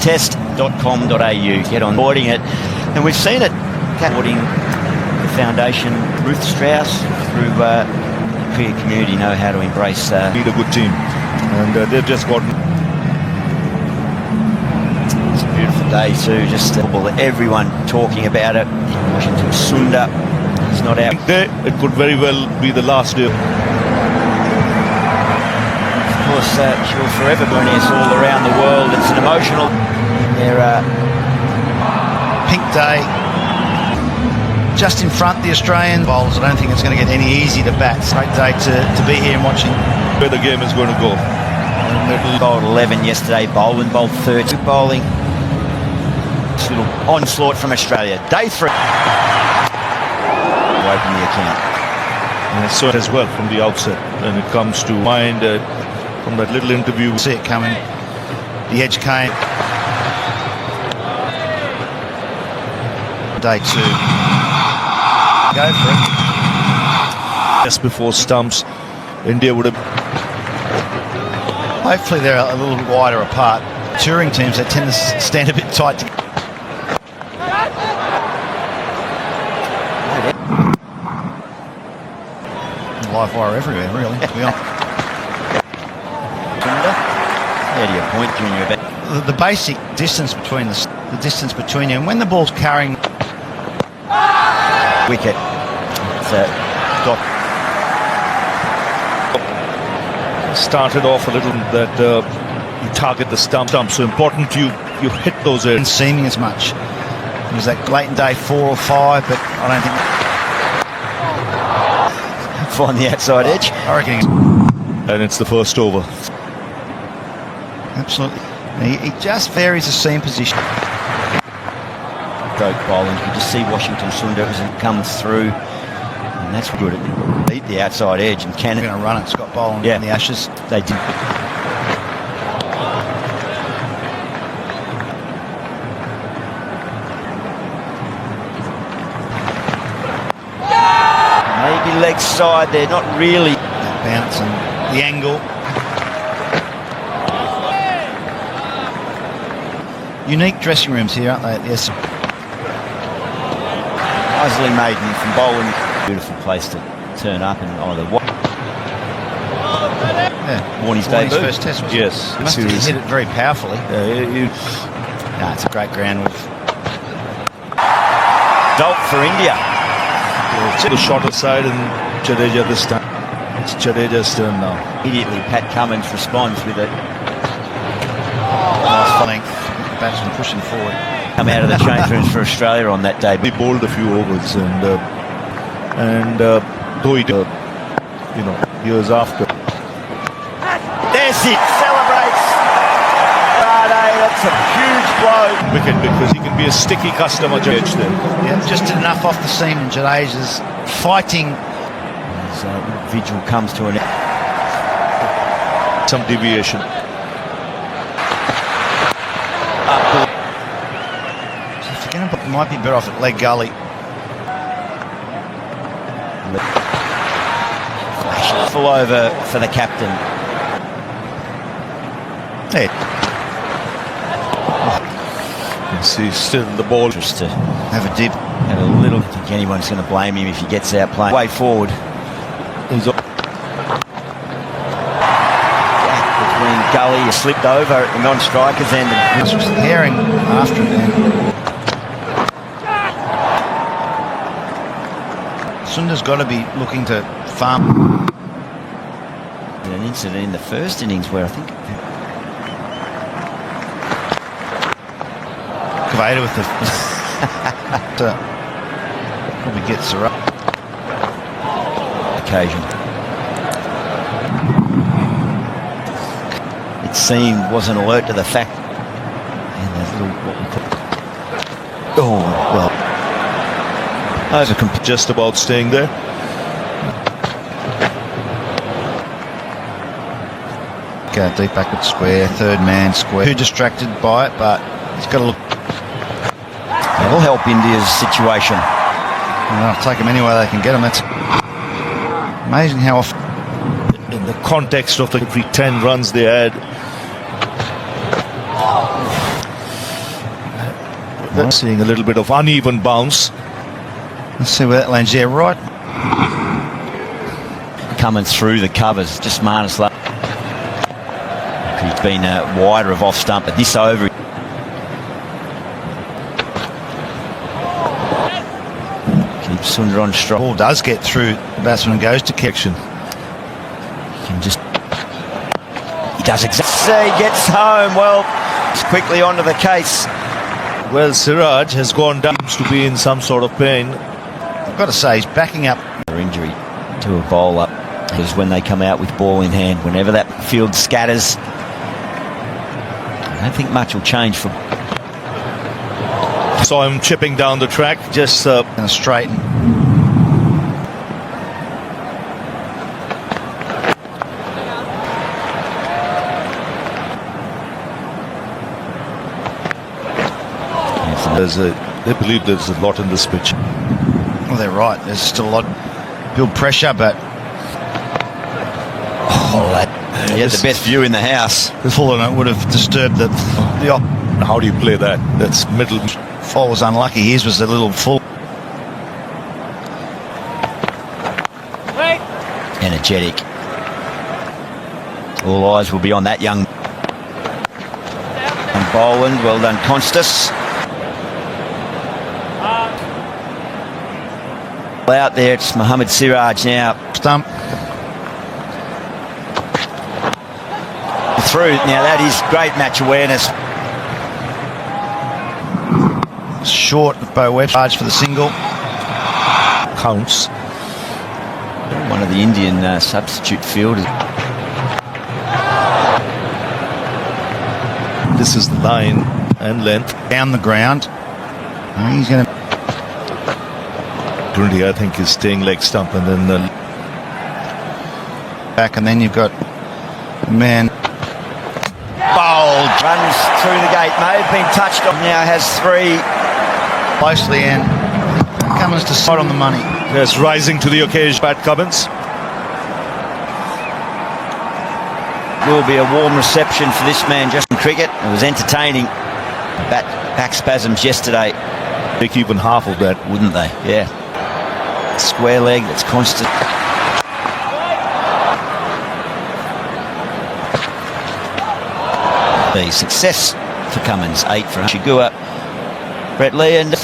test.com.au. Get on boarding it. And we've seen it supporting the foundation. Ruth Strauss through the queer community know how to embrace. Need a good team, and they've just gotten. It's a beautiful day too. Just everyone talking about it. Washington Sundar is not out. There, it could very well be the last day. Of course, she'll forever be on us all around the world. It's an emotional. They're pink day. Just in front, the Australian bowlers. I don't think it's going to get any easy to bat. Great day to be here and watching Where the game is going to go. Bowled 11 yesterday. Bowling bowled 30. Bowling. This little onslaught from Australia. Day3. Open the account. And so as well from the outset, when it comes to mind from that little interview. See it coming. The edge came. Day 2. Go for it. Just before stumps, India would have. Hopefully they're a little bit wider apart. Touring teams, they tend to stand a bit tight. Live wire everywhere, really. To be honest. How do you point, Junior? The basic distance between the distance between you, and when the ball's carrying. Wicket. Started off a little that you target the stump. So important you hit those areas. Seeming as much. It was that late in day 4 or 5, but I don't think. Find the outside edge. I reckon. And it's the first over. Absolutely. He just varies the seam position. Stroke bowling. You can just see Washington Sundar as it comes through. And that's good. It beat the outside edge. And can going to run it. Scott bowling in the Ashes. They did. Maybe leg side. They're not really. That bounce and the angle. Unique dressing rooms here, aren't they? Yes. Isley Maiden from bowling. Beautiful place to turn up and either Warnie's debut. First test was yes. He must have hit it very powerfully. No, it's a great ground. Dolt for India. The shorter side and Jadeja this time. It's Jadeja's turn now. Immediately Pat Cummins responds with it. Nice length. The batsman pushing forward. Come out of the change rooms for Australia on that day. He bowled a few overs and though he did, years after. There's it, celebrates. That's a huge blow. Wicket because he can be a sticky customer to edge there. Yeah, just did enough off the seam and Jadeja's fighting. So vigil comes to an end. Some deviation. Might be better off at leg gully. Full over for the captain. Hey. You can see still the ball. Just to have a dip. Have a little. I don't think anyone's going to blame him if he gets out playing. Way forward. He's between gully, he slipped over at the non-striker's end. This was herring after it then. Sundar's got to be looking to farm. An incident in the first innings where I think Kavada with the probably gets her up. Occasion. It seemed wasn't alert to the fact. And that little what we call. Oh well. Just about staying there. Go deep backward square, third man square. Too distracted by it, but he's got to look. That'll help India's situation. I'll take them anywhere they can get them. That's amazing how often. In the context of the every 10 runs they had. They're seeing a little bit of uneven bounce. Let's see where that lands. Yeah, right. Coming through the covers, just Marnus Love. He's been wider of off stump, but this over. Keeps Sundar on strong. Ball does get through the batsman and goes to catch. Can just. He does exactly. He gets home. Well, he's quickly onto the case. Well, Siraj has gone down to be in some sort of pain. I've got to say, he's backing up. Injury to a bowler is when they come out with ball in hand. Whenever that field scatters, I don't think much will change for. Saw him chipping down the track, just Going to straighten. they believe there's a lot in this pitch. Well, they're right. There's still a lot build pressure, but He had the best view in the house. the full on it would have disturbed the How do you play that? That's middle. fall was unlucky. His was a little full. Energetic. All eyes will be on that young Boland. Well done, Constas. Out there, it's Mohammad Siraj now. Stump. Through. Now that is great match awareness. Short of Bo Webb. Charge for the single. Counts. One of the Indian substitute fielders. This is the line and length. Down the ground. He's going to. Grundy, I think, is staying leg stump, and then Back, and then you've got man. Bowled. Runs through the gate. May have been touched on. Now has three. Closely, and Cummins to spot on the money. yes, rising to the occasion. Pat Cummins. Will be a warm reception for this man just in cricket. It was entertaining. Back spasms yesterday, Take even half of that. wouldn't they? Yeah. Square leg, that's constant. The success for Cummins, 8 for Shigua. Brett Lee and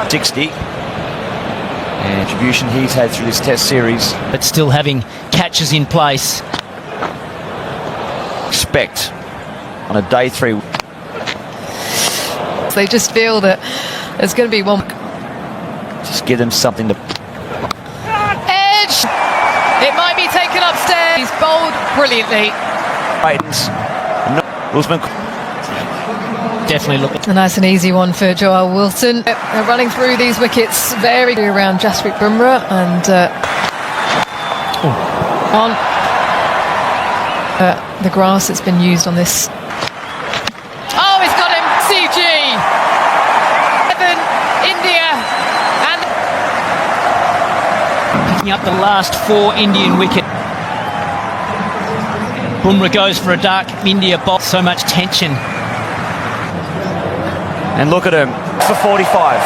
60. And contribution he's had through this test series. But still having catches in place. Expect on a day 3. They just feel that there's going to be one Just give them something to. edge. It might be taken upstairs. He's bowled brilliantly. Usman. Definitely looking. A nice and easy one for Joel Wilson. They're running through these wickets very around Jasprit Bumrah and on the grass that's been used on this. Oh, he's got him. CG. India and Picking up the last 4 Indian wicket. Bumrah goes for a dark India box. So much tension. And look at him for 45.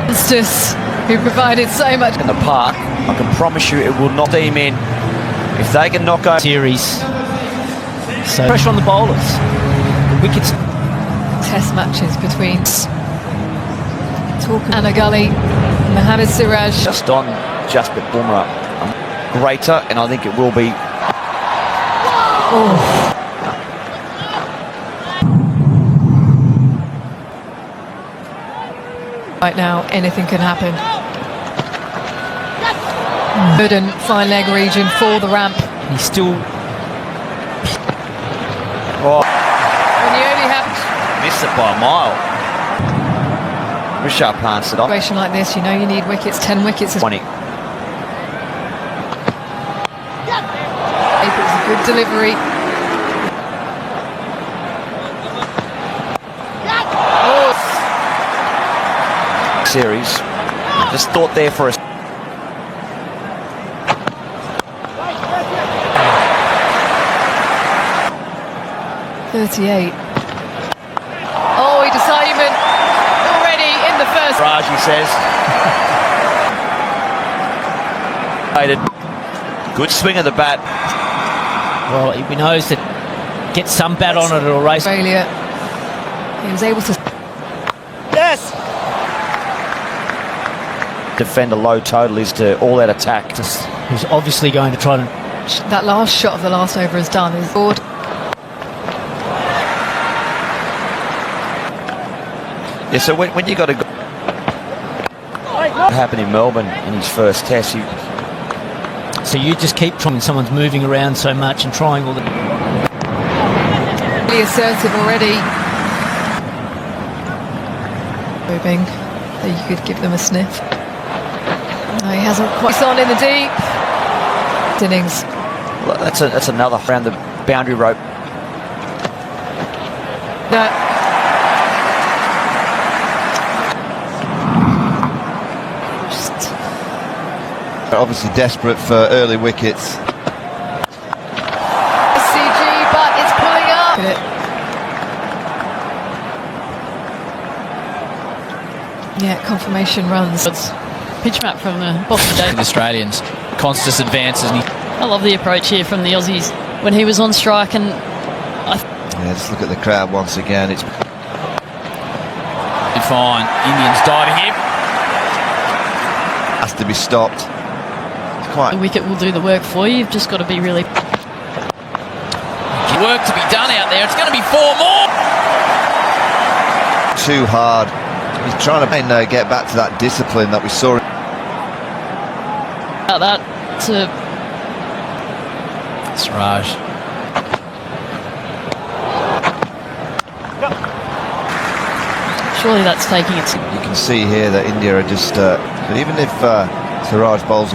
Constas, who provided so much. In the park, I can promise you it will not team in. If they can knock over. Series. So pressure on the bowlers. The wickets. Test matches between Anna Gully, Mohammad Siraj. Just on Jasprit Bumrah. Greater, and I think it will be. Right now, anything can happen. Good and fine leg region for the ramp. He's still. Oh, When you only have missed it by a mile. Rishabh plants it a off. situation like this, you know you need wickets. 10 wickets is 20. it was a good delivery. Series. Just thought there for a. 38. Oh, he decided already in the first. Raji says. Good swing of the bat. Well, he knows that get some bat on it, it'll race. Australia. He was able to. Yes! Defend a low total is to all out attack. He's obviously going to try to. That last shot of the last over is done. Is board. Yeah, so when you got a. What happened in Melbourne in his first test? So you just keep trying. Someone's moving around so much and trying all the. Really assertive already. Hoping that you could give them a sniff. No, he hasn't quite. He's on in the deep. Innings. Well, that's another around the boundary rope. No. Just Obviously desperate for early wickets. CG, but it's pulling up. Yeah, confirmation runs. Pitch map from the Boxing Day. The Australians. Constant advances. And I love the approach here from the Aussies when he was on strike. And Yeah, just look at the crowd once again. It's fine. Indians diving him. has to be stopped. It's quite. The wicket will do the work for you. You've just got to be really. Work to be done out there. It's going to be 4 more. Too hard. He's trying to get back to that discipline that we saw. About that to Siraj. Surely that's taking it. You can see here that India are just. But even if Siraj bowls.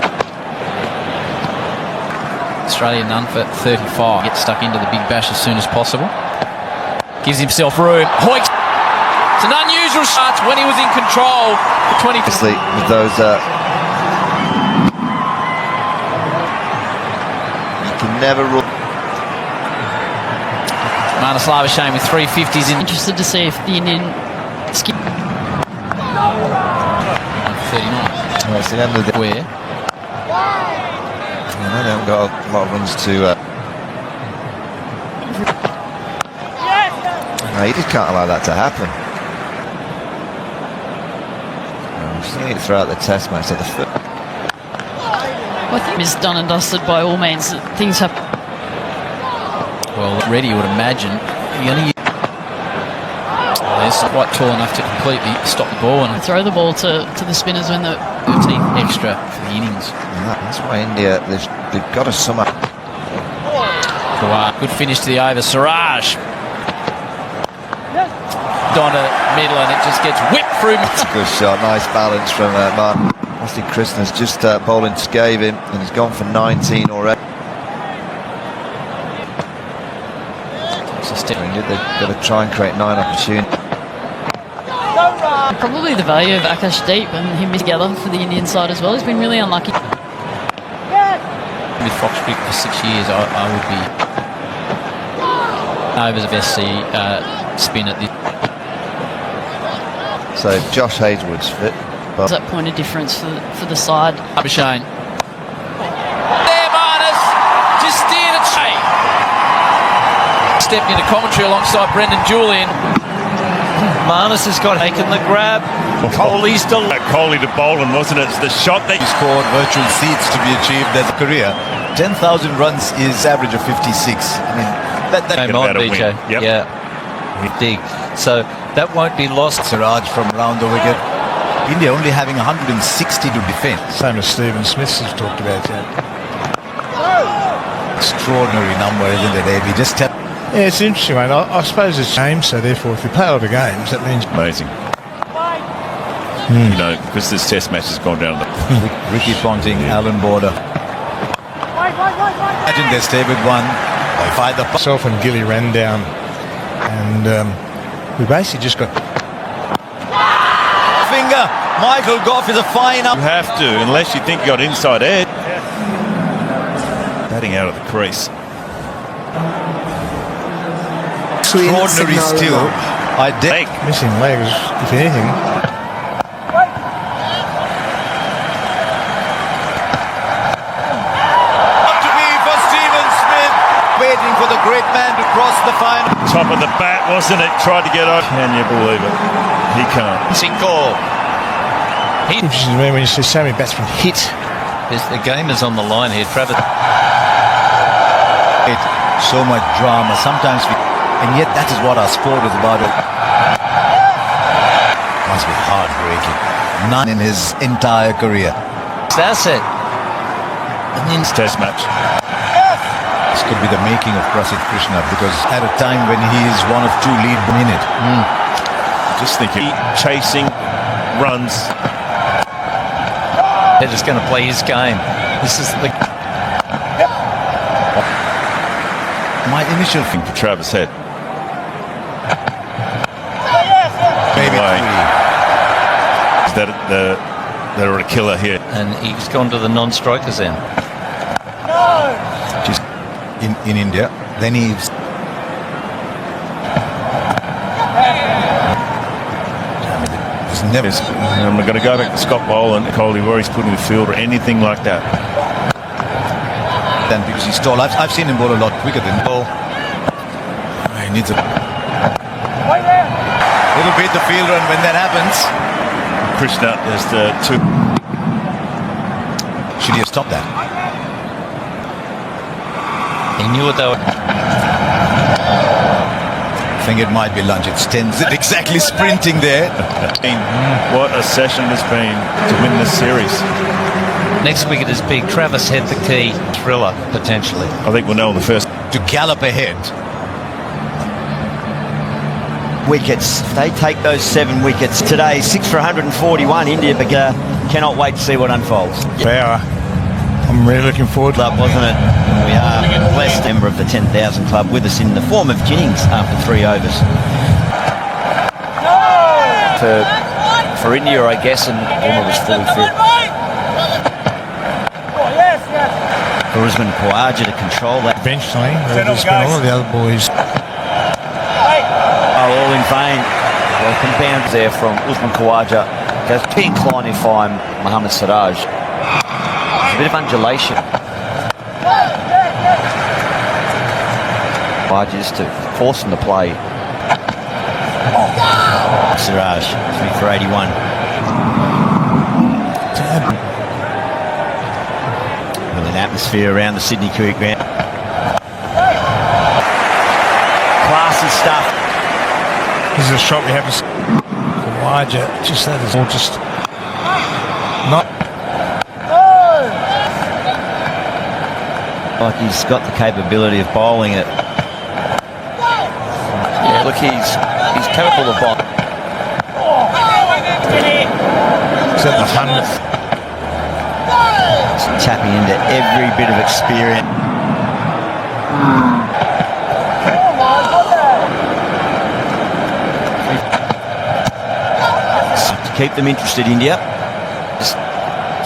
Australia none for 35. Gets stuck into the big bash as soon as possible. Gives himself room. Hoiks. It's an unusual shot when he was in control for 20. Obviously, with those. You can never rule. Manaslava Shane with 350s in. Interested to see if the Indian skip. 39. Well, it's the end of the. Where? They haven't got a lot of runs to. No, you just can't allow that to happen. We've seen it throughout the Test match. So I think it's done and dusted by all means. Things have. Well, Reddy would imagine. There's quite tall enough to completely stop the ball and throw the ball to the spinners when the 13 extra for the innings. That's why India, they've got to sum up. Good finish to the over. Siraj. Donna middle and it just gets whipped through. Good shot, nice balance from Martin. Austin Krishna's just bowling scathing and he's gone for 19 already. They've got to try and create 9 opportunities. Probably the value of Akash Deep and him together for the Indian side as well. He's been really unlucky. With Fox Creek for 6 years, I would be overs of SC spin at this. So Josh Hazelwood's fit. But that point of difference for the side. Abhishek. There, Marnus. Just steered it. Stepped into commentary alongside Brendan Julian. Marnus has got taken the grab. Kohli's still. Kohli to Boland, wasn't it? It's the shot that He scored virtual seats to be achieved as a career. 10,000 runs is average of 56. I mean, that came on, DJ. Yep. Yeah, big. So that won't be lost. Siraj from around the wicket. India only having 160 to defend. Same as Stephen Smith has talked about that. Extraordinary number, isn't it, Davey? Just tell. Yeah, it's interesting, mate. I suppose it's games, so therefore, if you play a lot of games, that means amazing. You know, because this Test match has gone down. Ricky Ponting, Alan Border. Imagine they stay with one. They fight the myself and Gilly ran down, and we basically just got finger. Michael Goff is a fine up. You have to, unless you think you got inside edge. Batting out of the crease. extraordinary still. I did. Missing legs, if anything. To be for Stephen Smith, waiting for the great man to cross the final. Top of the bat, wasn't it? Tried to get off. Can you believe it? He can't. Cinco. Interesting when you see so many batsmen hit. The game is on the line here, Travis. So much drama. Sometimes and yet that is what our sport is about. Must be heartbreaking. None in his entire career. That's it. And then Test match. This could be the making of Prasidh Krishna, because at a time when he is one of two lead in it. Just thinking, chasing runs. They're just going to play his game. This is the... My initial thing for Travis Head. maybe They're a killer here. And he's gone to the non-strikers end. just in India. Then he's never. I'm going to go back to Scott Boland, Coley, where he's putting the field or anything like that. Then because he's tall, I've seen him bowl a lot quicker than ball. He needs a little bit the fielder, and when that happens, Krishna is the two. should he have stopped that? He knew it though. I think it might be lunch. It stands it exactly sprinting there. What a session it's been to win this series. Next wicket is big. Travis Head the key. Thriller, potentially. I think we'll know the first. To gallop ahead. Wickets. They take those 7 wickets today. 6 for 141. India cannot wait to see what unfolds. Yeah, I'm really looking forward to Club, wasn't it? And we are blessed member of the 10,000 club with us in the form of Jennings after 3 overs. For India, I guess, and Bumrah was fully fit. For Usman Khawaja to control that. eventually. There's been all of the other boys. All in vain. Welcome bounds there from Usman Khawaja. Goes to incline if I'm Mohammad Siraj. There's a bit of undulation. Khawaja just to force him to play. Siraj, 3 for 81. With an atmosphere around the Sydney Cricket Ground. Classy stuff. This is a shot we haven't seen. Khawaja, just that is all just not. Like he's got the capability of bowling it. Yeah, look, he's capable of bowling. Is that the 100th? Tapping into every bit of experience. To keep them interested, India. Just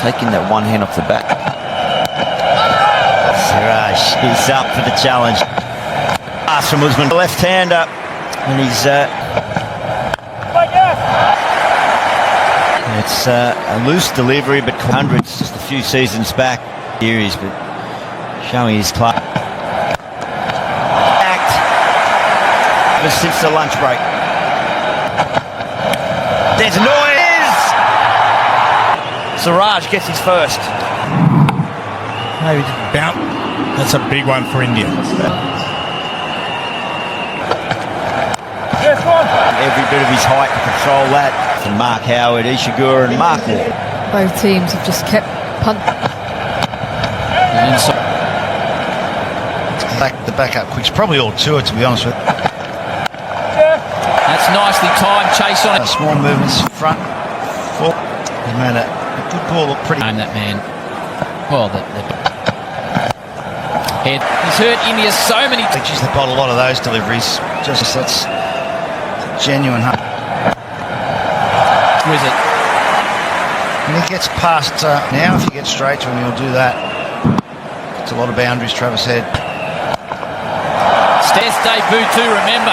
taking that one hand off the bat. Siraj, he's up for the challenge. Pass from Usman, left-hander, and he's it's a loose delivery, but hundreds just a few seasons back, series, but showing his class. Act ever since the lunch break. There's noise. Siraj gets his first. Maybe bounce. That's a big one for India. Every bit of his height to control that. And Mark Howard, Ishigura and Mark Moore. Both teams have just kept punting. The backup quicks, probably all tour, to be honest with you. That's nicely timed. Chase on it. Small movements, front, forward. He made a good ball look pretty. That man. Well, head. He's hurt India so many times. Geez, they bowled a lot of those deliveries. Just that's genuine. Who is it? And he gets past now. If you get straight to him, he'll do that. It's a lot of boundaries, Travis Head. Best debut to remember.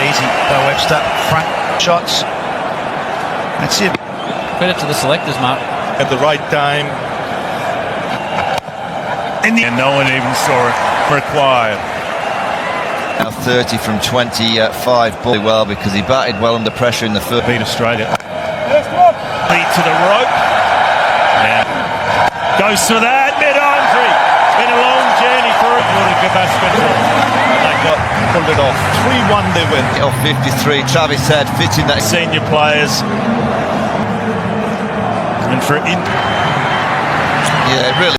Easy, Bo Webster. Front shots. That's it. Credit to the selectors, Mark. At the right time. And no one even saw it required. Now 30 from 25 ball well because he batted well under pressure in the first. Beat Australia. Beat to the rope. Yeah. Goes for that. Mid-Andre. Been a long journey for him. What a good basket. They pulled it off. 3-1 they win. Off 53. Travis said fitting that. Senior players. And for Yeah, really.